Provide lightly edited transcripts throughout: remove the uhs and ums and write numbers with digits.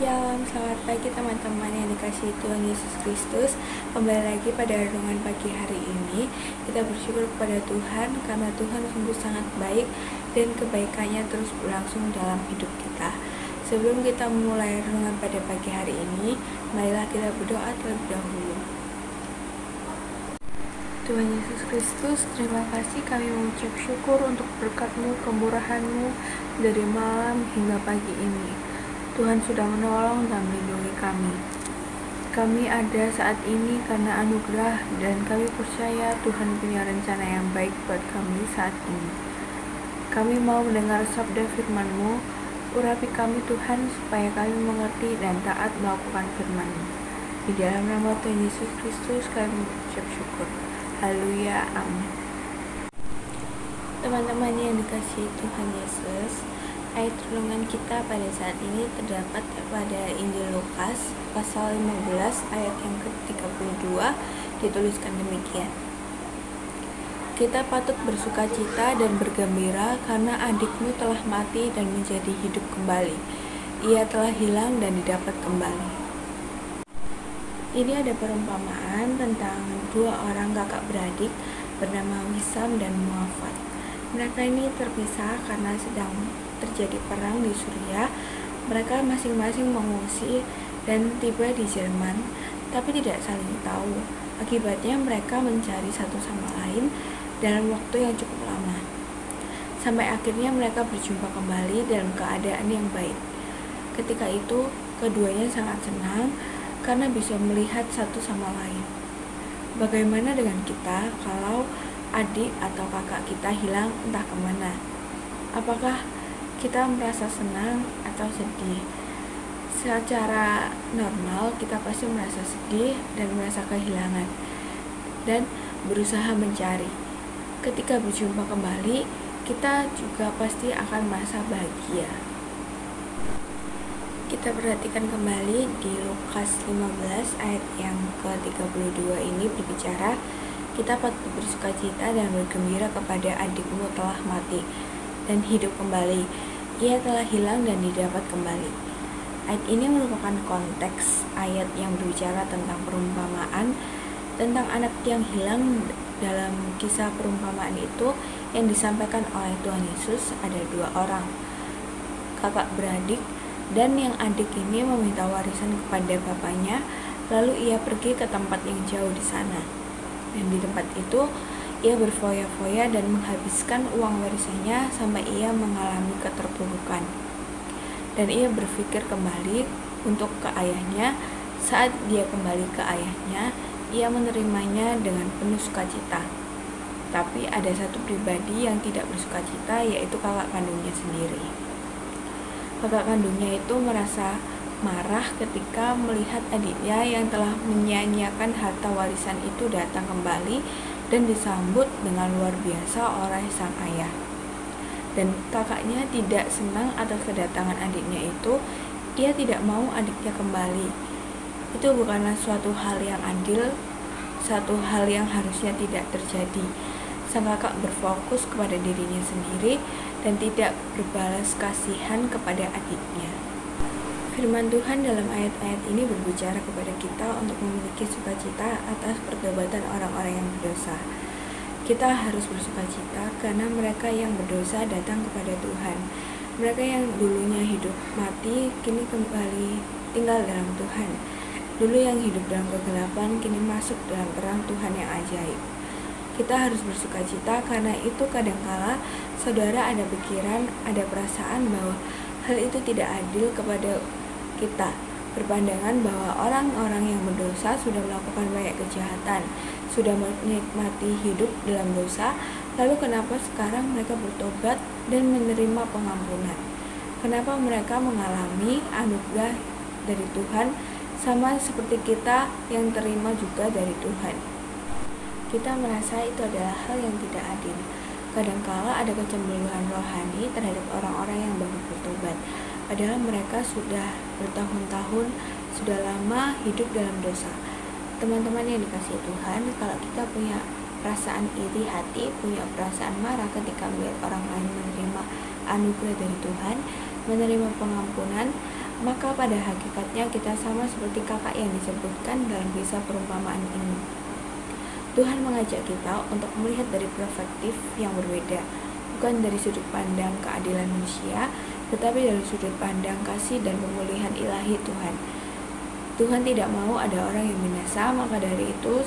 Shalom, selamat pagi teman-teman yang dikasihi Tuhan Yesus Kristus. Kembali lagi pada renungan pagi hari ini. Kita bersyukur kepada Tuhan karena Tuhan sungguh sangat baik dan kebaikannya terus berlangsung dalam hidup kita. Sebelum kita mulai renungan pada pagi hari ini, marilah kita berdoa terlebih dahulu. Tuhan Yesus Kristus, terima kasih kami mengucap syukur untuk berkat-Mu, kemurahan-Mu dari malam hingga pagi ini. Tuhan sudah menolong dan melindungi kami. Kami ada saat ini karena anugerah dan kami percaya Tuhan punya rencana yang baik buat kami saat ini. Kami mau mendengar sabda firman-Mu, urapi kami Tuhan supaya kami mengerti dan taat melakukan firman-Mu. Di dalam nama Tuhan Yesus Kristus kami mengucap syukur. Haleluya, amin. Teman-teman yang dikasihi Tuhan Yesus, ayat renungan kita pada saat ini terdapat pada Injil Lukas pasal 15 ayat yang ke-32, dituliskan demikian. Kita patut bersukacita dan bergembira karena adikmu telah mati dan menjadi hidup kembali. Ia telah hilang dan didapat kembali. Ini ada perumpamaan tentang dua orang kakak beradik bernama Wisam dan Muafat. Mereka ini terpisah karena sedang terjadi perang di Suriah. Mereka masing-masing mengungsi dan tiba di Jerman, tapi tidak saling tahu. Akibatnya mereka mencari satu sama lain dalam waktu yang cukup lama. Sampai akhirnya mereka berjumpa kembali dalam keadaan yang baik. Ketika itu, keduanya sangat senang karena bisa melihat satu sama lain. Bagaimana dengan kita kalau adik atau kakak kita hilang entah kemana? Apakah kita merasa senang atau sedih? Secara normal kita pasti merasa sedih dan merasa kehilangan dan berusaha mencari. Ketika berjumpa kembali, kita juga pasti akan merasa bahagia. Kita perhatikan kembali di Lukas 15 ayat yang ke-32 ini berbicara, kita patut bersukacita dan bergembira kepada adikmu telah mati dan hidup kembali. Ia telah hilang dan didapat kembali. Ayat ini merupakan konteks ayat yang berbicara tentang perumpamaan tentang anak yang hilang. Dalam kisah perumpamaan itu yang disampaikan oleh Tuhan Yesus ada dua orang kakak beradik, dan yang adik ini meminta warisan kepada bapaknya, lalu ia pergi ke tempat yang jauh di sana. Dan di tempat itu ia berfoya-foya dan menghabiskan uang warisannya sampai ia mengalami keterpurukan. Dan ia berpikir kembali untuk ke ayahnya. Saat dia kembali ke ayahnya, ia menerimanya dengan penuh sukacita. Tapi ada satu pribadi yang tidak bersukacita, yaitu kakak kandungnya sendiri. Kakak kandungnya itu merasa marah ketika melihat adiknya yang telah menyia-nyiakan harta warisan itu datang kembali dan disambut dengan luar biasa oleh sang ayah. Dan kakaknya tidak senang atas kedatangan adiknya itu. Ia tidak mau adiknya kembali. Itu bukanlah suatu hal yang adil, satu hal yang harusnya tidak terjadi. Sang kakak berfokus kepada dirinya sendiri dan tidak berbalas kasihan kepada adiknya. Firman Tuhan dalam ayat-ayat ini berbicara kepada kita untuk memiliki sukacita atas pertobatan orang-orang yang berdosa. Kita harus bersukacita karena mereka yang berdosa datang kepada Tuhan. Mereka yang dulunya hidup mati kini kembali tinggal dalam Tuhan. Dulu yang hidup dalam kegelapan kini masuk dalam terang Tuhan yang ajaib. Kita harus bersukacita karena itu kadangkala saudara ada pikiran, ada perasaan bahwa hal itu tidak adil kepada kita, berpandangan bahwa orang-orang yang berdosa sudah melakukan banyak kejahatan, sudah menikmati hidup dalam dosa, lalu kenapa sekarang mereka bertobat dan menerima pengampunan? Kenapa mereka mengalami anugerah dari Tuhan sama seperti kita yang terima juga dari Tuhan? Kita merasa itu adalah hal yang tidak adil. Kadangkala ada kecemburuan rohani terhadap orang-orang yang baru bertobat, padahal mereka sudah bertahun-tahun, sudah lama hidup dalam dosa. Teman-teman yang dikasihi Tuhan, kalau kita punya perasaan iri hati, punya perasaan marah ketika melihat orang lain menerima anugerah dari Tuhan, menerima pengampunan, Maka pada hakikatnya kita sama seperti kakak yang disebutkan dalam kisah perumpamaan ini. Tuhan mengajak kita untuk melihat dari perspektif yang berbeda, bukan dari sudut pandang keadilan manusia, tetapi dari sudut pandang kasih dan pemulihan ilahi Tuhan. Tuhan tidak mau ada orang yang binasa, maka dari itu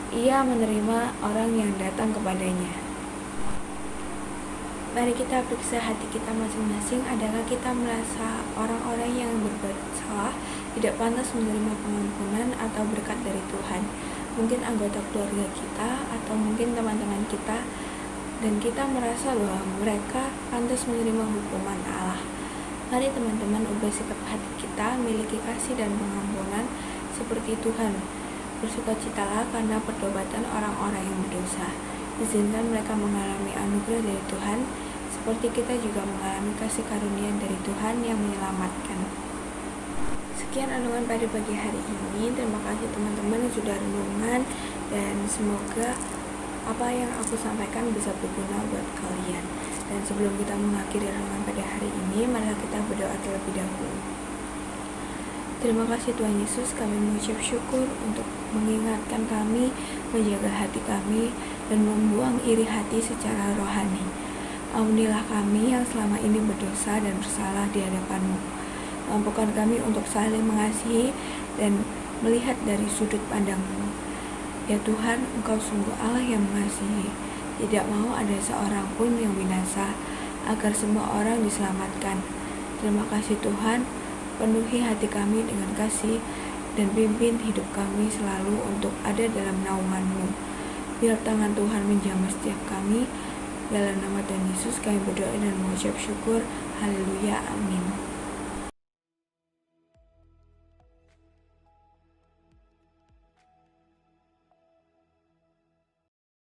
Ia menerima orang yang datang kepadanya. Mari kita periksa hati kita masing-masing. Adakah kita merasa orang-orang yang berbuat salah tidak pantas menerima pengampunan atau berkat dari Tuhan? Mungkin anggota keluarga kita atau mungkin teman-teman kita, dan kita merasa bahwa mereka pantas menerima hukuman Allah. Mari teman-teman ubah sikap hati kita, miliki kasih dan pengampunan seperti Tuhan. Bersukacitalah karena pertobatan orang-orang yang berdosa. Izinkan mereka mengalami anugerah dari Tuhan, seperti kita juga mengalami kasih karunia dari Tuhan yang menyelamatkan. Sekian renungan pada pagi hari ini. Terima kasih teman-teman yang sudah renungan, dan semoga apa yang aku sampaikan bisa berguna buat kalian. Dan sebelum kita mengakhiri renungan pada hari ini, mari kita berdoa terlebih dahulu. Terima kasih Tuhan Yesus, kami mengucap syukur untuk mengingatkan kami, menjaga hati kami, dan membuang iri hati secara rohani. Ampunilah kami yang selama ini berdosa dan bersalah di hadapan-Mu. Mampukan kami untuk saling mengasihi dan melihat dari sudut pandang-Mu. Ya Tuhan, Engkau sungguh Allah yang mengasihi. Tidak mau ada seorang pun yang binasa, agar semua orang diselamatkan. Terima kasih Tuhan, penuhi hati kami dengan kasih, dan pimpin hidup kami selalu untuk ada dalam naungan-Mu. Biar tangan Tuhan menjamah setiap kami. Dalam nama Tuhan Yesus kami berdoa dan mengucap syukur. Haleluya, amin.